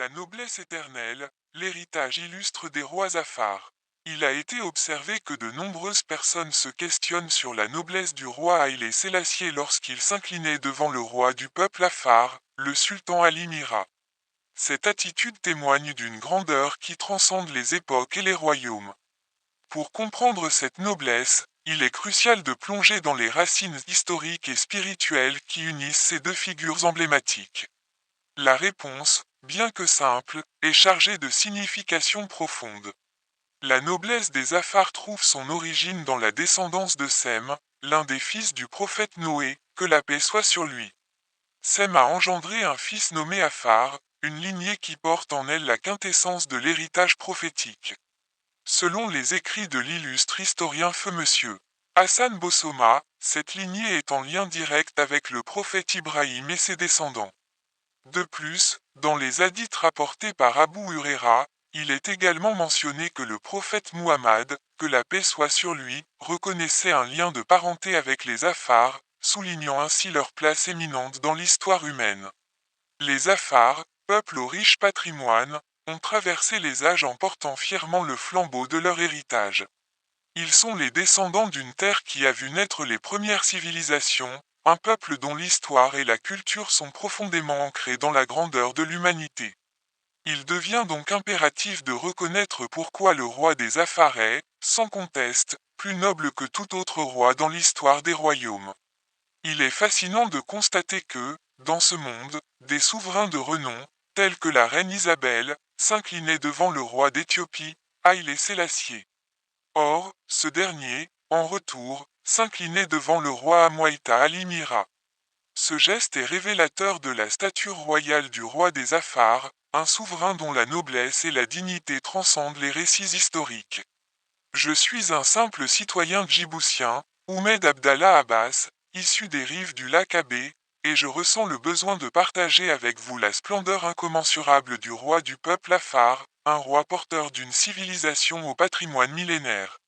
La noblesse éternelle, l'héritage illustre des rois Afar. Il a été observé que de nombreuses personnes se questionnent sur la noblesse du roi Haïlé Sélassié lorsqu'il s'inclinait devant le roi du peuple Afar, le sultan Ali Mira. Cette attitude témoigne d'une grandeur qui transcende les époques et les royaumes. Pour comprendre cette noblesse, il est crucial de plonger dans les racines historiques et spirituelles qui unissent ces deux figures emblématiques. La réponse, bien que simple, est chargée de significations profondes. La noblesse des Afar trouve son origine dans la descendance de Sem, l'un des fils du prophète Noé, que la paix soit sur lui. Sem a engendré un fils nommé Afar, une lignée qui porte en elle la quintessence de l'héritage prophétique. Selon les écrits de l'illustre historien Feu Monsieur Hassan Bossoma, cette lignée est en lien direct avec le prophète Ibrahim et ses descendants. De plus, dans les hadiths rapportés par Abu Huraira, il est également mentionné que le prophète Muhammad, que la paix soit sur lui, reconnaissait un lien de parenté avec les Afars, soulignant ainsi leur place éminente dans l'histoire humaine. Les Afars, peuple au riche patrimoine, ont traversé les âges en portant fièrement le flambeau de leur héritage. Ils sont les descendants d'une terre qui a vu naître les premières civilisations, un peuple dont l'histoire et la culture sont profondément ancrées dans la grandeur de l'humanité. Il devient donc impératif de reconnaître pourquoi le roi des Afars est, sans conteste, plus noble que tout autre roi dans l'histoire des royaumes. Il est fascinant de constater que, dans ce monde, des souverains de renom, tels que la reine Isabelle, s'inclinaient devant le roi d'Éthiopie, Haïlé Sélassié. Or, ce dernier, en retour, s'inclinait devant le roi Amouaïta Ali Mira. Ce geste est révélateur de la stature royale du roi des Afars, un souverain dont la noblesse et la dignité transcendent les récits historiques. Je suis un simple citoyen djiboutien, Oumed Abdallah Abbas, issu des rives du lac Abbé, et je ressens le besoin de partager avec vous la splendeur incommensurable du roi du peuple Afar, un roi porteur d'une civilisation au patrimoine millénaire.